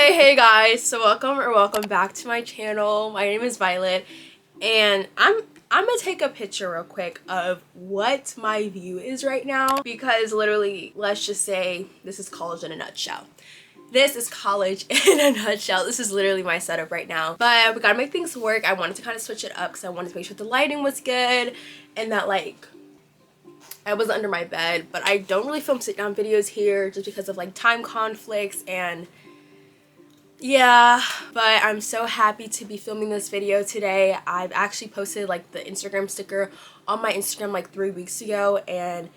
Hey guys, so welcome back to my channel. My name is Violet, and I'm gonna take a picture real quick of what my view is right now, because literally, let's just say this is college in a nutshell. This is college in a nutshell. This is literally my setup right now, but we gotta make things work. I wanted to kind of switch it up because I wanted to make sure the lighting was good and that like I was under my bed. But I don't really film sit down videos here just because of like time conflicts and yeah, but I'm so happy to be filming this video today. I've actually posted like the Instagram sticker on my Instagram like 3 weeks ago, and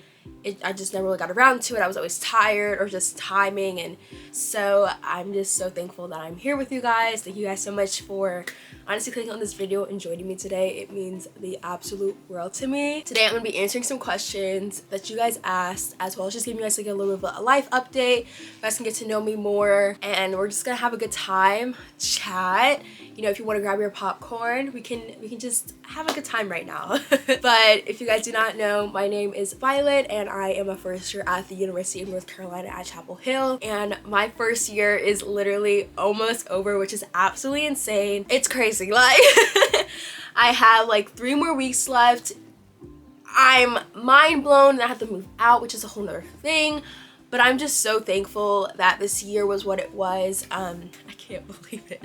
I just never really got around to it. I was always tired or just timing, and so I'm just so thankful that I'm here with you guys. Thank you guys so much for honestly clicking on this video and joining me today. It means the absolute world to me. Today I'm going to be answering some questions that you guys asked, as well as just giving you guys like a little bit of a life update. You guys can get to know me more, and we're just gonna have a good time, chat. You know, if you want to grab your popcorn, we can just have a good time right now. But if you guys do not know, my name is Violet, and I am a first year at the University of North Carolina at Chapel Hill, and my first year is literally almost over, which is absolutely insane. It's crazy. Like I have like 3 more weeks left. I'm mind blown that I have to move out, which is a whole nother thing, but I'm just so thankful that this year was what it was. I can't believe it.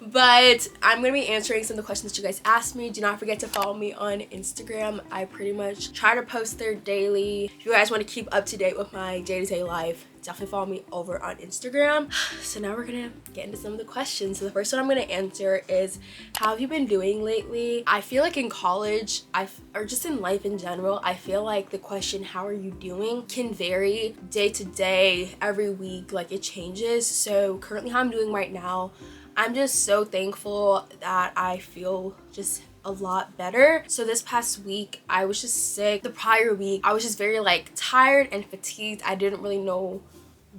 But I'm gonna be answering some of the questions that you guys asked me. Do not forget to follow me on Instagram. I pretty much try to post there daily. If you guys want to keep up to date with my day-to-day life, definitely follow me over on Instagram. So now we're gonna get into some of the questions. So the first one I'm gonna answer is, how have you been doing lately? I feel like in college, or just in life in general, I feel like the question, how are you doing, can vary day to day, every week, like it changes. So currently how I'm doing right now, I'm just so thankful that I feel just a lot better. So this past week I was just sick. The prior week I was just very like tired and fatigued. I didn't really know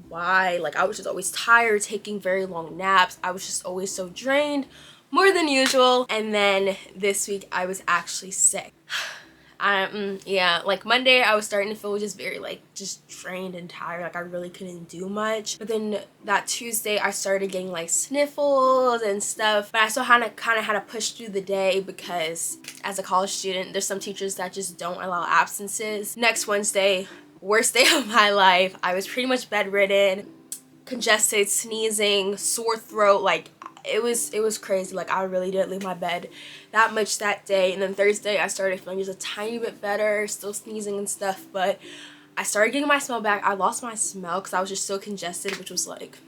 why. Like I was just always tired, taking very long naps. I was just always so drained, more than usual. And then this week I was actually sick. Yeah, like Monday I was starting to feel just very like just drained and tired, like I really couldn't do much. But then that Tuesday I started getting like sniffles and stuff, but I still kind of had to push through the day, because as a college student there's some teachers that just don't allow absences. Next Wednesday, worst day of my life, I was pretty much bedridden, congested, sneezing, sore throat, like it was crazy. Like I really didn't leave my bed that much that day. And then Thursday I started feeling just a tiny bit better, still sneezing and stuff, but I started getting my smell back. I lost my smell because I was just so congested, which was like,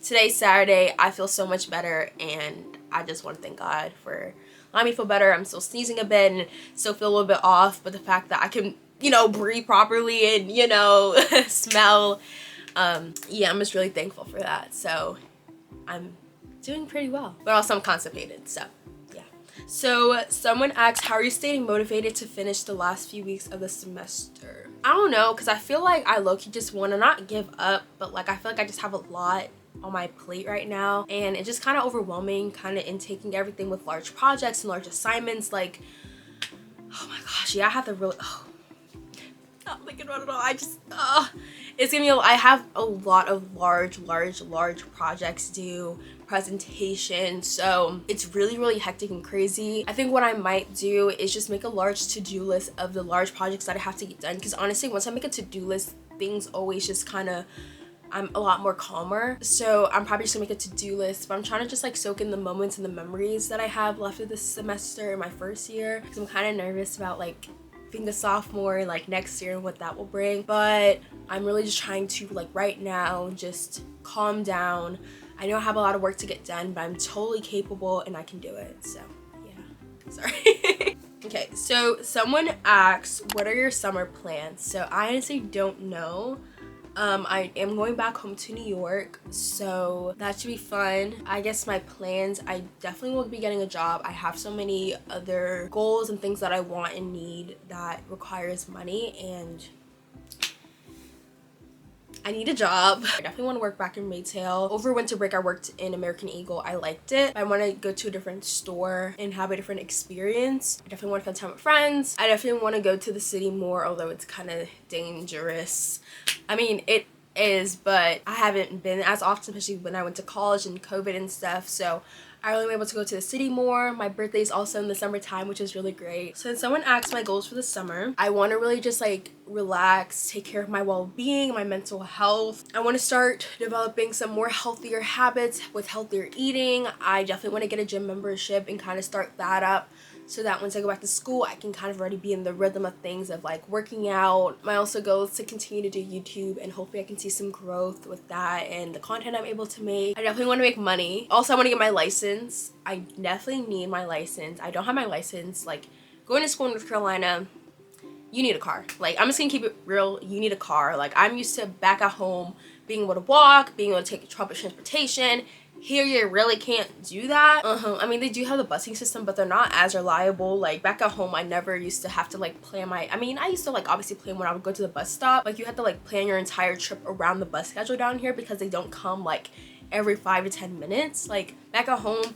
today's Saturday, I feel so much better, and I just want to thank God for letting me feel better. I'm still sneezing a bit and still feel a little bit off, but the fact that I can, you know, breathe properly and, you know, smell, yeah, I'm just really thankful for that. So I'm doing pretty well, but also I'm constipated, so yeah. So someone asked, how are you staying motivated to finish the last few weeks of the semester? I don't know, because I feel like I low-key just want to not give up, but like I feel like I just have a lot on my plate right now, and it's just kind of overwhelming, kind of in taking everything with large projects and large assignments. Like, oh my gosh, yeah, I have to really, not thinking about it all. I just, it's gonna be, I have a lot of large projects due, presentation, so it's really hectic and crazy. I think what I might do is just make a large to-do list of the large projects that I have to get done, because honestly once I make a to-do list, things always just kind of, I'm a lot more calmer. So I'm probably just gonna make a to-do list, but I'm trying to just like soak in the moments and the memories that I have left of this semester in my first year, because I'm kind of nervous about like being a sophomore like next year and what that will bring. But I'm really just trying to like right now just calm down. I know I have a lot of work to get done, but I'm totally capable and I can do it. So yeah, sorry. Okay, so someone asks, what are your summer plans? So I honestly don't know. I am going back home to New York, so that should be fun. I guess my plans, I definitely will be getting a job. I have so many other goals and things that I want and need that requires money, and I need a job. I definitely want to work back in retail. Over winter break I worked in American Eagle. I liked it. I want to go to a different store and have a different experience. I definitely want to spend time with friends. I definitely want to go to the city more, although it's kind of dangerous. I mean, is, but I haven't been as often, especially when I went to college and COVID and stuff. So I really am able to go to the city more. My birthday is also in the summertime, which is really great. So when someone asks my goals for the summer, I want to really just like relax, take care of my well-being, my mental health. I want to start developing some more healthier habits with healthier eating. I definitely want to get a gym membership and kind of start that up, so that once I go back to school, I can kind of already be in the rhythm of things of like working out. My also goal is to continue to do YouTube, and hopefully I can see some growth with that and the content I'm able to make. I definitely want to make money. Also, I want to get my license. I definitely need my license. I don't have my license. Like, going to school in North Carolina, you need a car. Like, I'm just gonna keep it real. You need a car. Like, I'm used to back at home being able to walk, being able to take public transportation. Here you really can't do that. I mean, they do have the busing system, but they're not as reliable. Like, back at home, I never used to have to like plan my, I mean, I used to like obviously plan when I would go to the bus stop. Like, you had to like plan your entire trip around the bus schedule down here because they don't come like every 5 to 10 minutes. Like, back at home,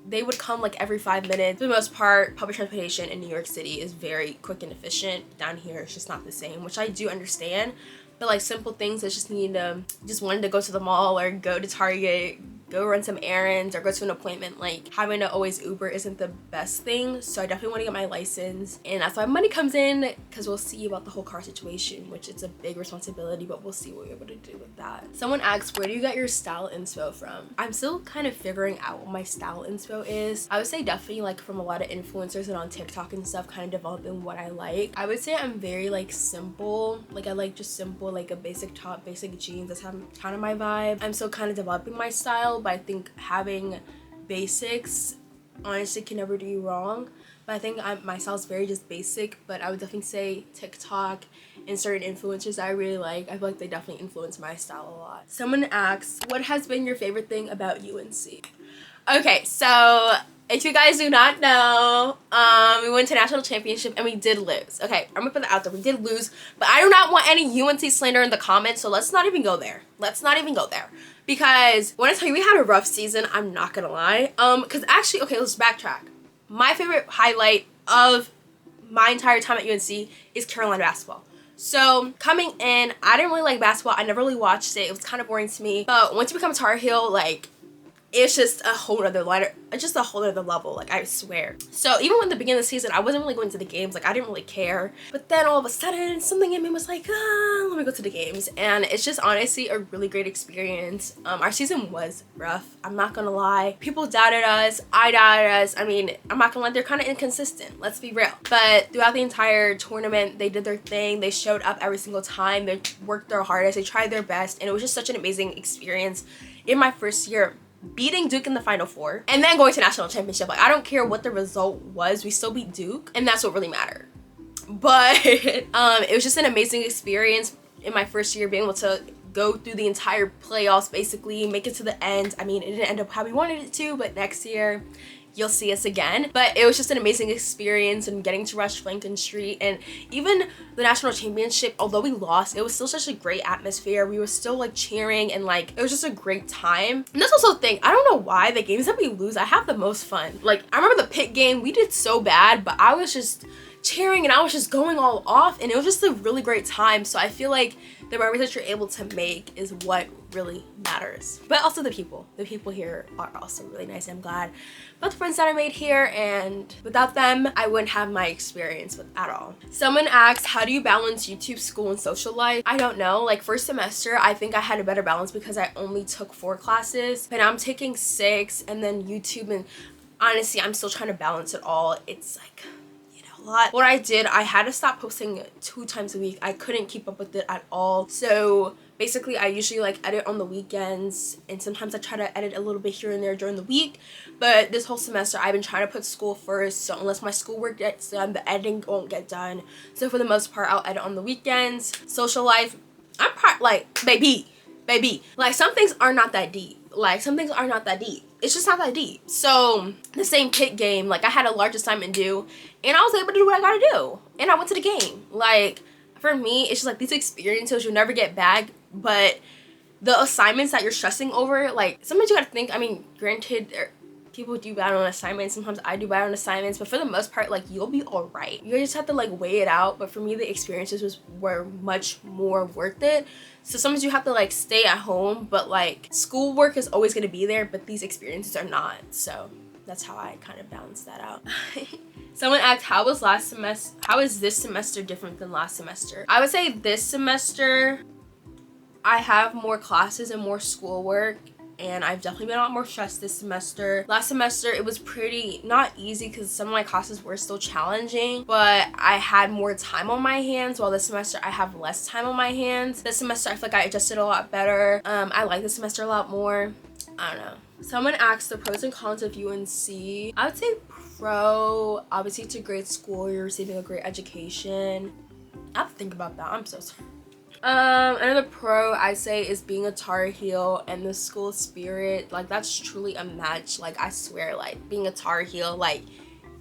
they would come like every 5 minutes. For the most part, public transportation in New York City is very quick and efficient. Down here, it's just not the same, which I do understand. But like simple things that just wanted to go to the mall or go to Target, go run some errands or go to an appointment, like having to always Uber isn't the best thing. So I definitely want to get my license, and that's why money comes in, because we'll see about the whole car situation, which it's a big responsibility, but we'll see what we're able to do with that. Someone asks, where do you get your style inspo from? I'm still kind of figuring out what my style inspo is. I would say definitely like from a lot of influencers and on TikTok and stuff, kind of developing what I like. I would say I'm very like simple. Like, I like just simple, like a basic top, basic jeans. That's kind of my vibe. I'm still kind of developing my style, but I think having basics honestly can never do you wrong. But I think my style is very just basic, but I would definitely say TikTok and certain influencers that I really like, I feel like they definitely influence my style a lot. Someone asks, what has been your favorite thing about UNC? Okay, so if you guys do not know, we went to national championship and we did lose. Okay, I'm gonna put that out there. We did lose, but I do not want any UNC slander in the comments, so let's not even go there. Let's not even go there. Because when I tell you we had a rough season, I'm not gonna lie. Because actually, okay, let's backtrack. My favorite highlight of my entire time at UNC is Carolina basketball. So coming in, I didn't really like basketball. I never really watched it. It was kind of boring to me. But once you become a Tar Heel, like, it's just a whole other level, like, I swear. So even when the beginning of the season, I wasn't really going to the games, like, I didn't really care. But then all of a sudden, something in me was like, let me go to the games. And it's just honestly a really great experience. Our season was rough, I'm not gonna lie. People doubted us, I doubted us. I mean, I'm not gonna lie, they're kind of inconsistent, let's be real. But throughout the entire tournament, they did their thing. They showed up every single time. They worked their hardest, they tried their best, and it was just such an amazing experience in my first year, beating Duke in the Final Four and then going to national championship. Like, I don't care what the result was, we still beat Duke, and that's what really mattered. But it was just an amazing experience in my first year, being able to go through the entire playoffs, basically make it to the end. I mean, it didn't end up how we wanted it to, but next year you'll see us again. But it was just an amazing experience, and getting to rush Franklin Street, and even the national championship, although we lost, it was still such a great atmosphere. We were still like cheering, and like, it was just a great time. And that's also the thing, I don't know why the games that we lose, I have the most fun. Like, I remember the Pitt game, we did so bad, but I was just cheering and I was just going all off, and it was just a really great time. So I feel like the memories that you're able to make is what really matters. But also the people here are also really nice. I'm glad about the friends that I made here, and without them, I wouldn't have my experience at all. Someone asked, how do you balance YouTube, school, and social life? I don't know. Like, first semester, I think I had a better balance because I only took 4 classes, but I'm taking 6, and then YouTube, and honestly, I'm still trying to balance it all. It's like, lot. What I did, I had to stop posting 2 times a week. I couldn't keep up with it at all. So basically, I usually like edit on the weekends, and sometimes I try to edit a little bit here and there during the week. But this whole semester, I've been trying to put school first, so unless my schoolwork gets done, the editing won't get done. So for the most part, I'll edit on the weekends. Social life, I'm like, baby, like, some things are not that deep. It's just not that deep. So the same Pitt game, like, I had a large assignment due, and I was able to do what I gotta do, and I went to the game. Like, for me, it's just like, these experiences you'll never get back, but the assignments that you're stressing over, like, sometimes you gotta think, I mean, granted, people do bad on assignments. Sometimes I do bad on assignments, but for the most part, like, you'll be all right. You just have to like weigh it out. But for me, the experiences were much more worth it. So sometimes you have to like stay at home, but like schoolwork is always going to be there, but these experiences are not. So that's how I kind of balance that out. Someone asked, how is this semester different than last semester? I would say this semester I have more classes and more schoolwork, and I've definitely been a lot more stressed this semester. Last semester it was pretty not easy because some of my classes were still challenging, but I had more time on my hands, while this semester I have less time on my hands. This semester I feel like I adjusted a lot better. I like this semester a lot more. I don't know. Someone asked the pros and cons of UNC. I would say pro, obviously it's a great school, you're receiving a great education. I have to think about that, I'm so sorry. Another pro I say is being a Tar Heel and the school spirit. Like, that's truly a match. Like, I swear, like, being a Tar Heel, like,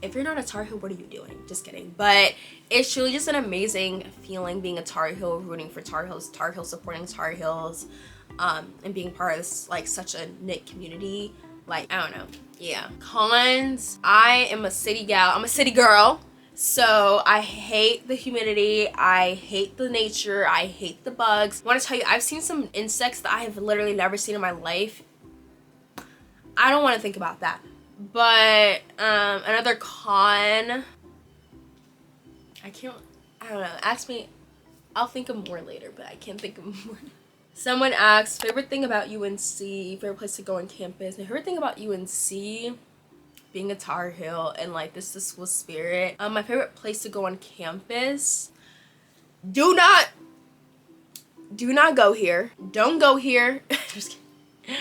if you're not a Tar Heel, what are you doing? Just kidding. But it's truly just an amazing feeling being a Tar Heel, rooting for Tar Heels supporting Tar Heels, and being part of this, like, such a knit community. Like, I don't know. Yeah. Cons, I am a city gal. I'm a city girl. So I hate the humidity, I hate the nature, I hate the bugs. I want to tell you, I've seen some insects that I have literally never seen in my life. I don't want to think about that. But another con, I don't know, ask me, I'll think of more later, but I can't think of more. Someone asked, favorite thing about UNC, favorite place to go on campus. My favorite thing about UNC, being a Tar Heel and like this is the school spirit. My favorite place to go on campus, do not go here. Don't go here. Just kidding.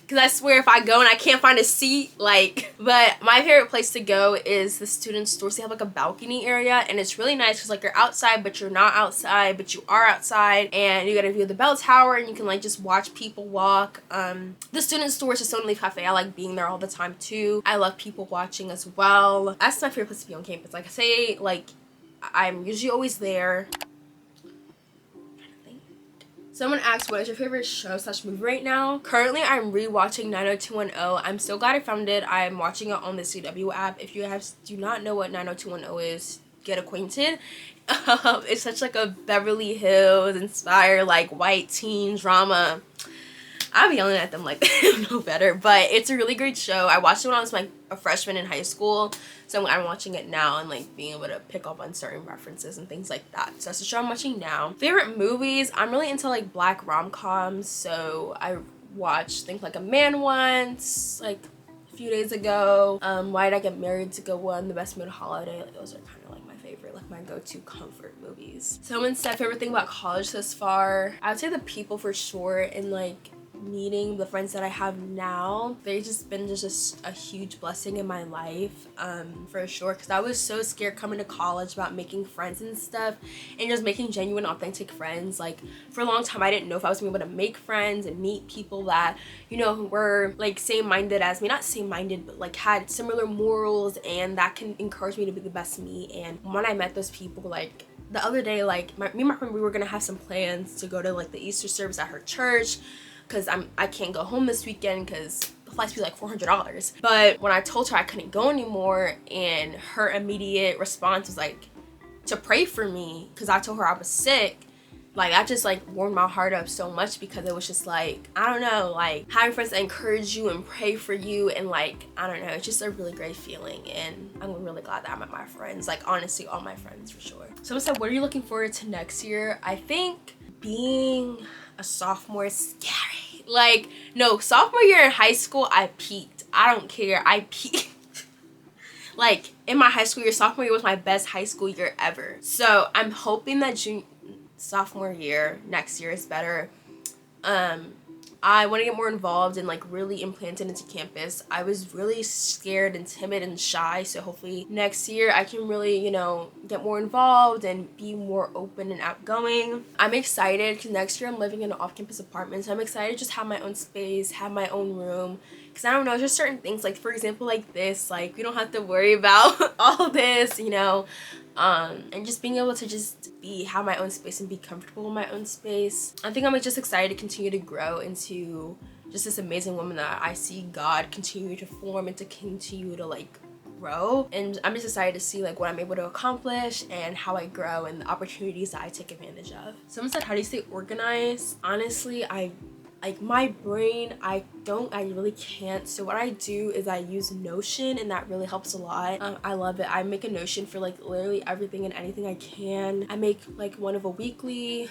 Because I swear if I go and I can't find a seat, like, but my favorite place to go is the student stores. They have like a balcony area and it's really nice because like you're outside but you're not outside, but you are outside, and you get a view of the bell tower and you can like just watch people walk. The student stores, the Stone Leaf Cafe, I like being there all the time too. I love people watching as well. That's my favorite place to be on campus. Like I say, like I'm usually always there. Someone asked, what is your favorite show / movie right now? Currently, I'm rewatching 90210. I'm so glad I found it. I'm watching it on the CW app. If you guys do not know what 90210 is, get acquainted. It's such like a Beverly Hills inspired like white teen drama. I'll be yelling at them like they don't know better, but it's a really great show. I watched it when I was like a freshman in high school, so I'm watching it now and like being able to pick up on certain references and things like that. So that's the show I'm watching now. Favorite movies, I'm really into like black rom-coms, so I watched Think Like a Man once, like a few days ago. Why Did I Get Married to Go One, The Best Mood Holiday. Like, those are kind of like my favorite, like my go-to comfort movies. Someone said favorite thing about college thus far, I would say the people for sure, and like meeting the friends that I have now. They've just been just a huge blessing in my life, for sure, because I was so scared coming to college about making friends and stuff and just making genuine authentic friends. Like for a long time I didn't know if I was gonna be able to make friends and meet people that, you know, who were like same-minded as me, not same-minded but like had similar morals and that can encourage me to be the best me. And when I met those people, like the other day, like me and my friend, we were gonna have some plans to go to like the Easter service at her church, because I can't go home this weekend because the flights be like $400. But when I told her I couldn't go anymore, and her immediate response was like to pray for me because I told her I was sick, like that just like warmed my heart up so much, because it was just like, I don't know, like having friends that encourage you and pray for you, and like, I don't know, it's just a really great feeling. And I'm really glad that I met my friends, like honestly all my friends for sure. Someone said, what are you looking forward to next year? I think being a sophomore is scary. Like, no, sophomore year in high school I peaked. I don't care, I peaked. Like in my high school year, sophomore year was my best high school year ever. So I'm hoping that sophomore year next year is better. I want to get more involved and like really implanted into campus. I was really scared and timid and shy, so hopefully next year I can really, you know, get more involved and be more open and outgoing. I'm excited because next year I'm living in an off-campus apartment, so I'm excited to just have my own space, have my own room, because I don't know, just certain things, like for example like this, like we don't have to worry about all this, you know. and just being able to just have my own space and be comfortable in my own space. I think I'm just excited to continue to grow into just this amazing woman that I see God continue to form and to continue to like grow. And I'm just excited to see like what I'm able to accomplish and how I grow and the opportunities that I take advantage of. Someone said, how do you stay organized? Honestly, like my brain, I really can't. So what I do is I use Notion, and that really helps a lot. I love it. I make a Notion for like literally everything and anything I can. I make like one of a weekly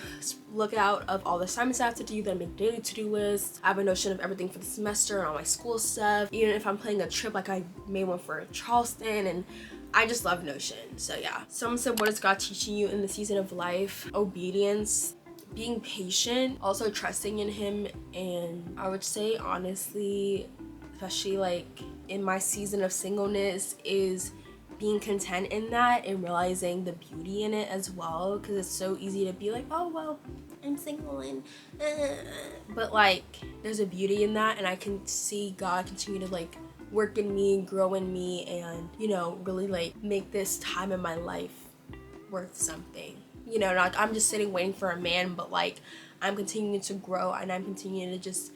lookout of all the assignments I have to do, then I make daily to-do lists. I have a Notion of everything for the semester and all my school stuff. Even if I'm planning a trip, like I made one for Charleston, and I just love Notion. So yeah. Someone said, what is God teaching you in the season of life? Obedience, being patient, also trusting in him. And I would say honestly, especially like in my season of singleness, is being content in that and realizing the beauty in it as well, because it's so easy to be like, oh well, I'm single and but like there's a beauty in that, and I can see God continue to like work in me, grow in me, and you know, really like make this time in my life worth something. You know, like I'm just sitting waiting for a man, but like I'm continuing to grow and I'm continuing to just,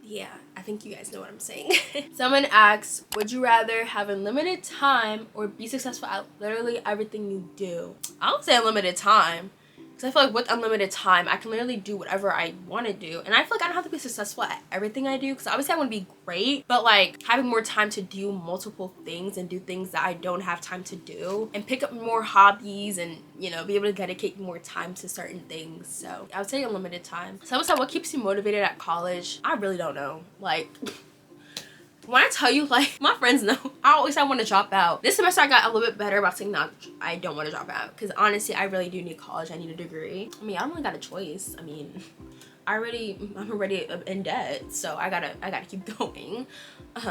yeah, I think you guys know what I'm saying. Someone asks, would you rather have unlimited time or be successful at literally everything you do? I would say unlimited time. Because I feel like with unlimited time, I can literally do whatever I want to do. And I feel like I don't have to be successful at everything I do. Because obviously I want to be great. But like having more time to do multiple things and do things that I don't have time to do. And pick up more hobbies and, you know, be able to dedicate more time to certain things. So I would say unlimited time. Someone said, what keeps you motivated at college? I really don't know. Like... when I tell you, like, my friends know, I always say I want to drop out. This semester I got a little bit better about saying that I don't want to drop out, because honestly I really do need college. I need a degree. I mean, I don't really got a choice. I mean, I'm already in debt, so I gotta keep going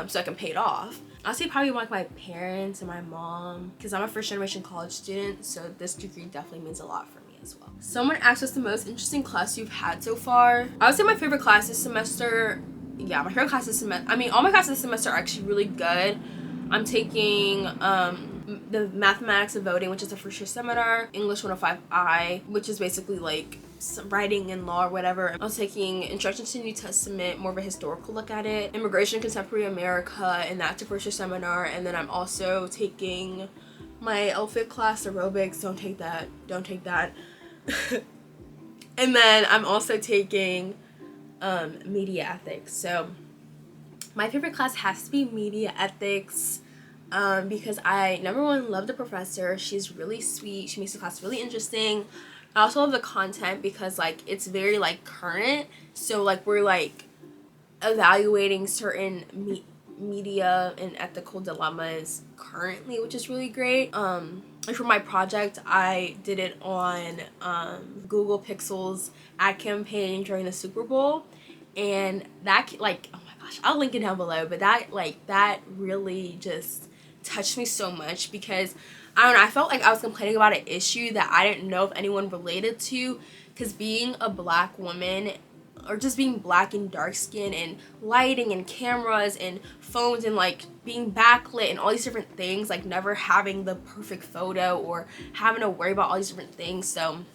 so I can pay it off. I'll say probably like my parents and my mom, because I'm a first generation college student, so this degree definitely means a lot for me as well. Someone asked us the most interesting class you've had so far. I would say my favorite class this semester, yeah, my favorite class this semester, I mean, all my classes this semester are actually really good. I'm taking the mathematics of voting, which is a first year seminar, English 105I, which is basically like some writing and law or whatever. I was taking Introduction to the New Testament, more of a historical look at it, Immigration in Contemporary America, and that's a first year seminar. And then I'm also taking my outfit class, aerobics. Don't take that. And then I'm also taking media ethics. So my favorite class has to be media ethics, because I, number one, love the professor. She's really sweet. She makes the class really interesting. I also love the content because like it's very like current. So like we're like evaluating certain media and ethical dilemmas currently, which is really great. And for my project, I did it on Google Pixel's ad campaign during the Super Bowl, and that, like, oh my gosh, I'll link it down below, but that really just touched me so much, because I don't know, I felt like I was complaining about an issue that I didn't know if anyone related to, because being a black woman, or just being black and dark skin, and lighting and cameras and phones and like being backlit and all these different things, like never having the perfect photo or having to worry about all these different things. So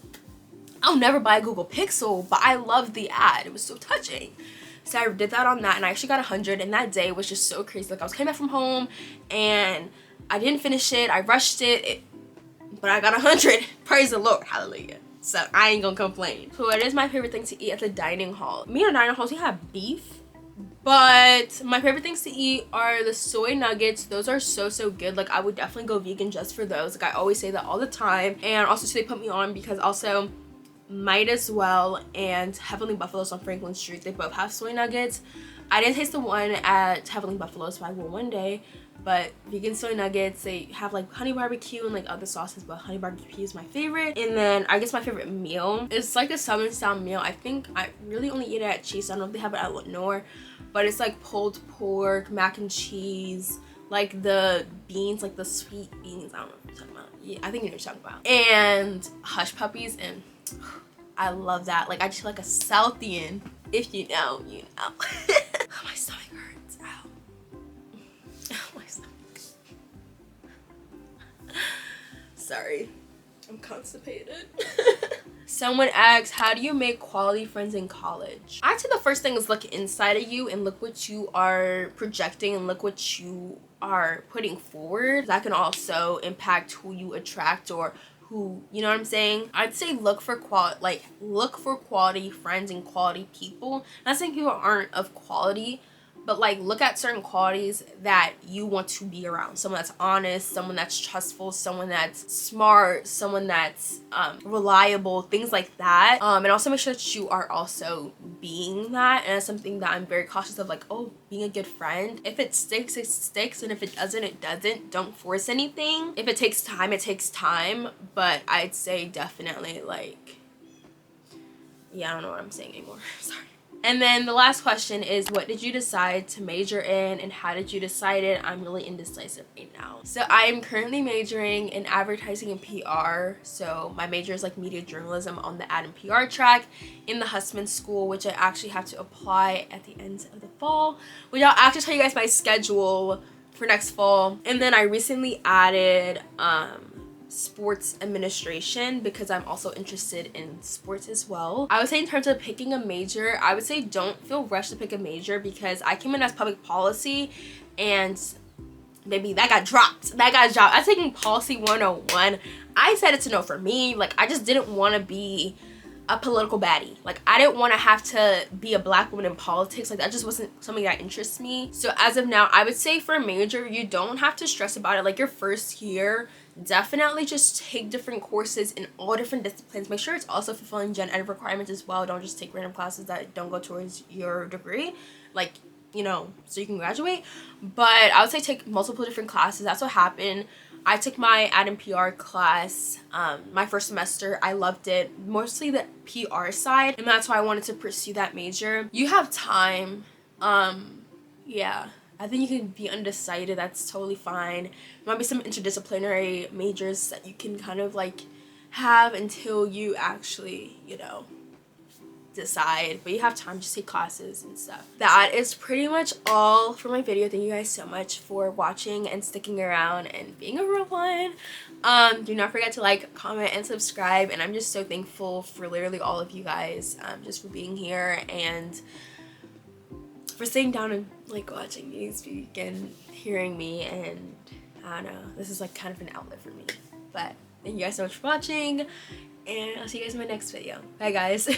I'll never buy a Google Pixel, but I loved the ad. It was so touching. So I did that on that, and I actually got 100, and that day was just so crazy. Like I was coming back from home and I didn't finish it. I rushed it, but I got 100. Praise the Lord. Hallelujah. So I ain't gonna complain. So what is my favorite thing to eat at the dining hall? Me and the dining halls, we have beef, but my favorite things to eat are the soy nuggets. Those are so good. Like I would definitely go vegan just for those. Like I always say that all the time. And also, so they put me on because also Might As Well and Heavenly Buffalo's on Franklin Street, they both have soy nuggets. I didn't taste the one at Heavenly Buffalo's, so I will one day. But vegan soy nuggets, they have like honey barbecue and like other sauces, but honey barbecue is my favorite. And then I guess my favorite meal, it's like a southern style meal. I think I really only eat it at Chase. I don't know if they have it at Lenore, but it's like pulled pork, mac and cheese, like the beans, like the sweet beans. I don't know what you're talking about. Yeah, I think you know what you're talking about. And hush puppies, and I love that. Like I just feel like a Southian. If you know, you know. My stomach hurts. Ow. My stomach. Sorry, I'm constipated. Someone asks, how do you make quality friends in college? I'd say the first thing is look inside of you and look what you are projecting and look what you are putting forward. That can also impact who you attract or who, you know what I'm saying? I'd say look for quality friends and quality people. Not saying people aren't of quality, but like look at certain qualities that you want to be around. Someone that's honest, someone that's trustful, someone that's smart, someone that's reliable, things like that. And also make sure that you are also being that. And that's something that I'm very cautious of, like, oh, being a good friend. If it sticks, it sticks, and if it doesn't, it doesn't. Don't force anything. If it takes time, it takes time. But I'd say definitely, like, yeah, I don't know what I'm saying anymore. Sorry. And then the last question is, what did you decide to major in and how did you decide it? I'm really indecisive right now. So I am currently majoring in advertising and PR. So my major is like media journalism on the ad and PR track in the Hussman School, which I actually have to apply at the end of the fall, which I'll actually tell you guys my schedule for next fall. And then I recently added sports administration because I'm also interested in sports as well. I would say in terms of picking a major, I would say don't feel rushed to pick a major because I came in as public policy and maybe that got dropped. I was taking policy 101. I said it's a no for me. Like, I just didn't want to be a political baddie. Like, I didn't want to have to be a black woman in politics. Like, that just wasn't something that interests me. So as of now, I would say for a major, you don't have to stress about it. Like, your first year, definitely just take different courses in all different disciplines. Make sure it's also fulfilling gen ed requirements as well. Don't just take random classes that don't go towards your degree, like, you know, so you can graduate. But I would say take multiple different classes. That's what happened. I took my ad and PR class my first semester. I loved it, mostly the PR side, and that's why I wanted to pursue that major. You have time. Yeah, I think you can be undecided. That's totally fine. There might be some interdisciplinary majors that you can kind of like have until you actually, you know, decide, but you have time to take classes and stuff. That is pretty much all for my video. Thank you guys so much for watching and sticking around and being a real one. Do not forget to like, comment, and subscribe, and I'm just so thankful for literally all of you guys, just for being here and for sitting down and like watching me speak and hearing me. And I don't know, this is like kind of an outlet for me. But thank you guys so much for watching, and I'll see you guys in my next video. Bye guys.